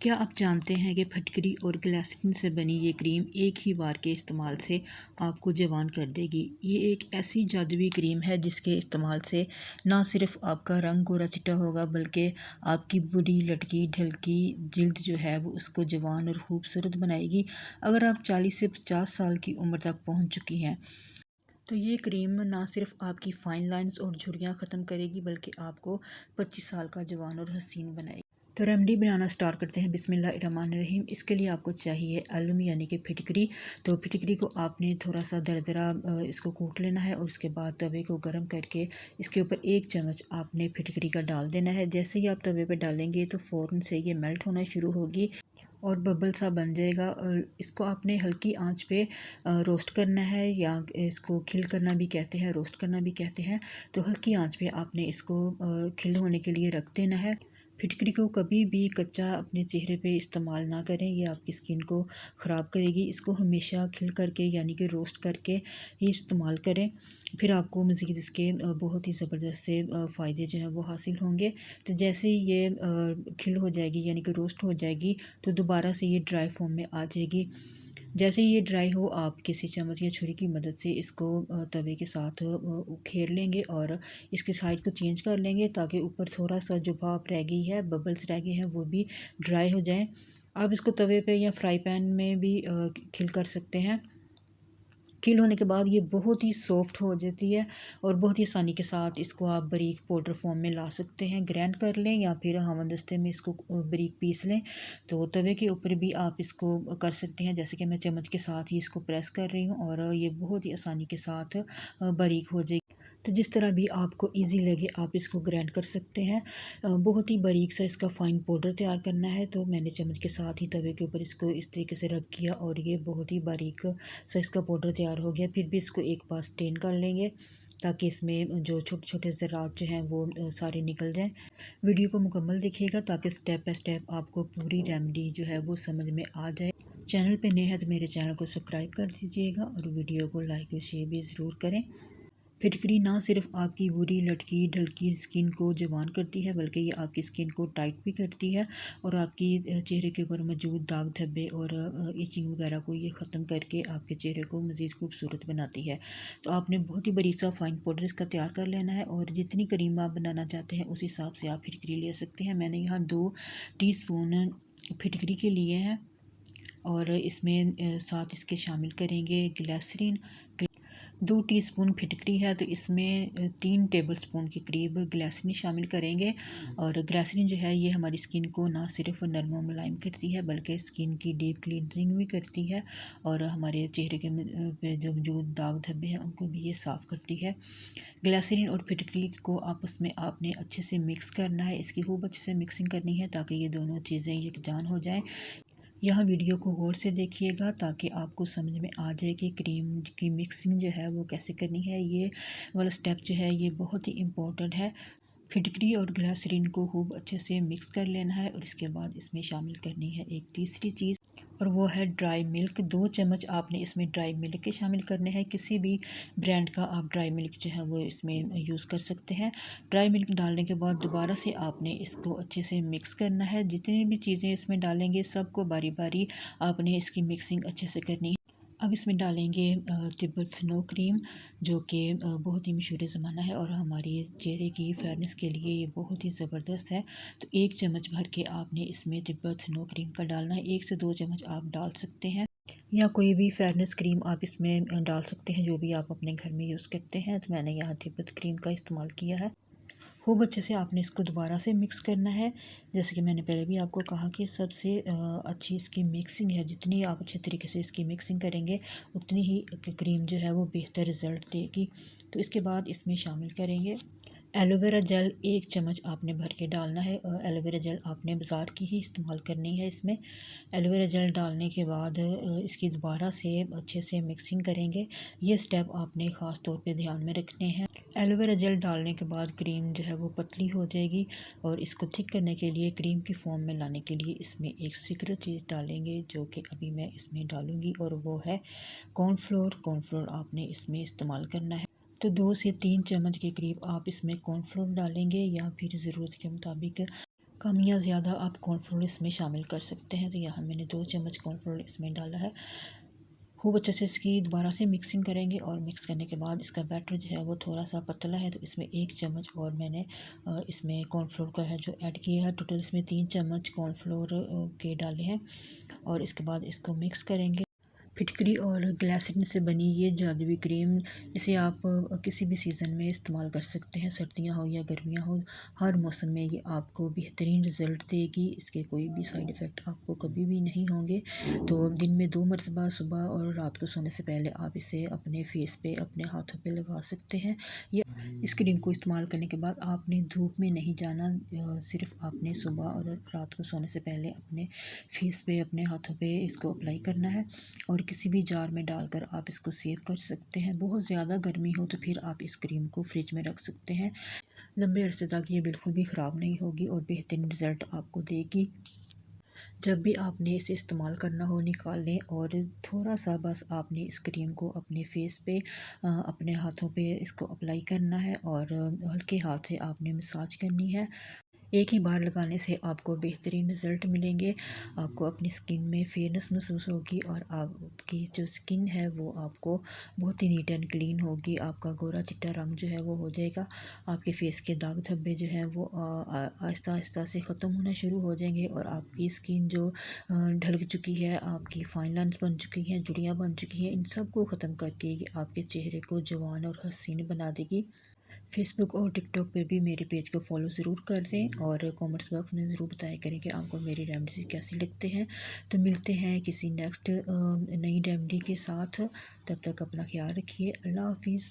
क्या आप जानते हैं कि फटकरी और ग्लिसरीन से बनी ये क्रीम एक ही बार के इस्तेमाल से आपको जवान कर देगी। ये एक ऐसी जादुई क्रीम है जिसके इस्तेमाल से ना सिर्फ आपका रंग गोरा चिट्टा होगा बल्कि आपकी बूढ़ी लटकी ढलकी जिल्द जो है वो उसको जवान और खूबसूरत बनाएगी। अगर आप 40 से 50 साल की उम्र तक पहुँच चुकी हैं तो ये क्रीम ना सिर्फ आपकी फाइन लाइंस और झुर्रियाँ ख़त्म करेगी बल्कि आपको 25 साल का जवान और हसीन बनाएगी। तो रेमेडी बनाना स्टार्ट करते हैं। बिस्मिल्लाहिर्रहमानिर्रहीम। इसके लिए आपको चाहिए आलूम यानी कि फिटकरी। तो फिटकरी को आपने थोड़ा सा दरदरा इसको कूट लेना है और उसके बाद तवे को गर्म करके इसके ऊपर 1 चम्मच आपने फिटकरी का डाल देना है। जैसे ही आप तवे पे डालेंगे तो फ़ौरन से ये मेल्ट होना शुरू होगी और बबल सा बन जाएगा। और इसको आपने हल्की आंच पे रोस्ट करना है या इसको खिल करना भी कहते हैं, रोस्ट करना भी कहते हैं। तो हल्की आंच पे आपने इसको खिल होने के लिए रख देना है। फिटकरी को कभी भी कच्चा अपने चेहरे पे इस्तेमाल ना करें, ये आपकी स्किन को ख़राब करेगी। इसको हमेशा खिल करके यानी कि रोस्ट करके ही इस्तेमाल करें, फिर आपको मज़ीद इसके बहुत ही ज़बरदस्त से फ़ायदे जो हैं वो हासिल होंगे। तो जैसे ही ये खिल हो जाएगी यानी कि रोस्ट हो जाएगी तो दोबारा से ये ड्राई फॉर्म में आ जाएगी। जैसे ये ड्राई हो आप किसी चम्मच या छुरी की मदद से इसको तवे के साथ उखेर लेंगे और इसकी साइड को चेंज कर लेंगे ताकि ऊपर थोड़ा सा जो भाप रह गई है, बबल्स रह गए हैं, वो भी ड्राई हो जाएं। आप इसको तवे पे या फ्राई पैन में भी खिल कर सकते हैं। खिल होने के बाद ये बहुत ही सॉफ्ट हो जाती है और बहुत ही आसानी के साथ इसको आप बारीक पाउडर फॉर्म में ला सकते हैं। ग्राइंड कर लें या फिर हमदस्ते में इसको बारीक पीस लें। तो तवे के ऊपर भी आप इसको कर सकते हैं, जैसे कि मैं चम्मच के साथ ही इसको प्रेस कर रही हूँ और ये बहुत ही आसानी के साथ बारीक हो जाएगी। तो जिस तरह भी आपको इजी लगे आप इसको ग्राइंड कर सकते हैं। बहुत ही बारीक सा इसका फ़ाइन पाउडर तैयार करना है। तो मैंने चम्मच के साथ ही तवे के ऊपर इसको इस तरीके से रब किया और ये बहुत ही बारीक सा इसका पाउडर तैयार हो गया। फिर भी इसको एक बार स्टेन कर लेंगे ताकि इसमें जो छोटे छोटे ज़रात जो हैं वो सारे निकल जाएं। वीडियो को मुकम्मल देखिएगा ताकि स्टेप बाय स्टेप आपको पूरी रेमेडी जो है वो समझ में आ जाए। चैनल पे नए हैं तो मेरे चैनल को सब्सक्राइब कर दीजिएगा और वीडियो को लाइक और शेयर भी ज़रूर करें। फिटकरी ना सिर्फ आपकी बुरी लटकी ढलकी स्किन को जवान करती है बल्कि ये आपकी स्किन को टाइट भी करती है और आपकी चेहरे के ऊपर मौजूद दाग धब्बे और इचिंग वगैरह को ये ख़त्म करके आपके चेहरे को मज़ीद खूबसूरत बनाती है। तो आपने बहुत ही बारीक सा फाइन पाउडर इसका तैयार कर लेना है और जितनी क्रीम आप बनाना चाहते हैं उस हिसाब से आप फिटकरी ले सकते हैं। मैंने यहाँ 2 टीस्पून फिटकरी के लिए हैं और इसमें साथ इसके शामिल करेंगे ग्लिसरीन। 2 टीस्पून फिटकरी है तो इसमें 3 टेबलस्पून के करीब ग्लिसरीन शामिल करेंगे। और ग्लिसरीन जो है ये हमारी स्किन को ना सिर्फ नरम और मुलायम करती है बल्कि स्किन की डीप क्लींजिंग भी करती है और हमारे चेहरे के पे जो मौजूद दाग धब्बे हैं उनको भी ये साफ़ करती है। ग्लिसरीन और फिटकरी को आपस में आपने अच्छे से मिक्स करना है, इसकी खूब अच्छे से मिक्सिंग करनी है ताकि ये दोनों चीज़ें यकजान हो जाएँ। यहाँ वीडियो को गौर से देखिएगा ताकि आपको समझ में आ जाए कि क्रीम की मिक्सिंग जो है वो कैसे करनी है। ये वाला स्टेप जो है ये बहुत ही इम्पोर्टेंट है। फिटकरी और ग्लिसरीन को खूब अच्छे से मिक्स कर लेना है और इसके बाद इसमें शामिल करनी है एक तीसरी चीज़ और वो है ड्राई मिल्क। 2 चम्मच आपने इसमें ड्राई मिल्क के शामिल करने हैं। किसी भी ब्रांड का आप ड्राई मिल्क जो है वो इसमें यूज़ कर सकते हैं। ड्राई मिल्क डालने के बाद दोबारा से आपने इसको अच्छे से मिक्स करना है। जितनी भी चीज़ें इसमें डालेंगे सबको बारी बारी आपने इसकी मिक्सिंग अच्छे से करनी है। अब इसमें डालेंगे तिब्बत स्नो क्रीम जो कि बहुत ही मशहूर ज़माना है और हमारे चेहरे की फेयरनेस के लिए ये बहुत ही ज़बरदस्त है। तो 1 चम्मच भर के आपने इसमें तिब्बत स्नो क्रीम का डालना है। 1 से 2 चम्मच आप डाल सकते हैं या कोई भी फेयरनेस क्रीम आप इसमें डाल सकते हैं जो भी आप अपने घर में यूज़ करते हैं। तो मैंने यहाँ तिब्बत क्रीम का इस्तेमाल किया है। खूब अच्छे से आपने इसको दोबारा से मिक्स करना है। जैसे कि मैंने पहले भी आपको कहा कि सबसे अच्छी इसकी मिक्सिंग है। जितनी आप अच्छे तरीके से इसकी मिक्सिंग करेंगे उतनी ही क्रीम जो है वो बेहतर रिज़ल्ट देगी। तो इसके बाद इसमें शामिल करेंगे एलोवेरा जेल। 1 चम्मच आपने भर के डालना है और एलोवेरा जेल आपने बाज़ार की ही इस्तेमाल करनी है। इसमें एलोवेरा जेल डालने के बाद इसकी दोबारा से अच्छे से मिक्सिंग करेंगे। ये स्टेप आपने ख़ास तौर पे ध्यान में रखने हैं। एलोवेरा जेल डालने के बाद क्रीम जो है वो पतली हो जाएगी और इसको थिक करने के लिए क्रीम की फॉर्म में लाने के लिए इसमें एक सीक्रेट चीज़ डालेंगे जो कि अभी मैं इसमें डालूँगी और वो है कॉर्नफ्लोर। कॉर्नफ्लोर आपने इसमें इस्तेमाल करना है। तो 2 से 3 चम्मच के करीब आप इसमें कॉर्नफ्लोर डालेंगे या फिर ज़रूरत के मुताबिक कम या ज़्यादा आप कॉर्नफ्लोर इसमें शामिल कर सकते हैं। तो यहाँ मैंने 2 चम्मच कॉर्नफ्लोर इसमें डाला है। खूब अच्छे से इसकी दोबारा से मिक्सिंग करेंगे और मिक्स करने के बाद इसका बैटर जो है वो थोड़ा सा पतला है, तो इसमें 1 चम्मच और मैंने इसमें कॉर्नफ्लोर का है जो ऐड किया है। टोटल इसमें 3 चम्मच कॉर्नफ्लोर के डाले हैं और इसके बाद इसको मिक्स करेंगे। फिटकरी और ग्लिसरीन से बनी ये जादुई क्रीम, इसे आप किसी भी सीज़न में इस्तेमाल कर सकते हैं, सर्दियाँ हो या गर्मियाँ हो, हर मौसम में ये आपको बेहतरीन रिज़ल्ट देगी। इसके कोई भी साइड इफ़ेक्ट आपको कभी भी नहीं होंगे। तो दिन में 2 मरतबा सुबह और रात को सोने से पहले आप इसे अपने फेस पे, अपने हाथों पे लगा सकते हैं। ये इस क्रीम को इस्तेमाल करने के बाद आपने धूप में नहीं जाना, सिर्फ आपने सुबह और रात को सोने से पहले अपने फेस पे, अपने हाथों पे इसको अप्लाई करना है और किसी भी जार में डालकर आप इसको सेव कर सकते हैं। बहुत ज़्यादा गर्मी हो तो फिर आप इस क्रीम को फ्रिज में रख सकते हैं। लंबे अरसे तक ये बिल्कुल भी ख़राब नहीं होगी और बेहतरीन रिज़ल्ट आपको देगी। जब भी आपने इसे इस्तेमाल करना हो निकाल लें और थोड़ा सा बस आपने इस क्रीम को अपने फेस पे, अपने हाथों पे इसको अप्लाई करना है और हल्के हाथ से आपने मसाज करनी है। एक ही बार लगाने से आपको बेहतरीन रिज़ल्ट मिलेंगे। आपको अपनी स्किन में फेयरनेस महसूस होगी और आपकी जो स्किन है वो आपको बहुत ही नीट एंड क्लीन होगी। आपका गोरा चिट्टा रंग जो है वो हो जाएगा। आपके फेस के दाग धब्बे जो हैं वो आहिस्ता आहिस्ता से ख़त्म होना शुरू हो जाएंगे और आपकी स्किन जो ढल चुकी है, आपकी फाइन लाइन्स बन चुकी हैं, झुर्रियाँ बन चुकी हैं, इन सब को ख़त्म करके ये आपके चेहरे को जवान और हसीन बना देगी। फेसबुक और टिकटॉक पे भी मेरे पेज को फॉलो ज़रूर कर दें और कमेंट्स बॉक्स में ज़रूर बताया करें कि आपको मेरी रेमेडीज़ कैसी लगते हैं। तो मिलते हैं किसी नेक्स्ट नई रेमेडी के साथ। तब तक अपना ख्याल रखिए। अल्लाह हाफिज़।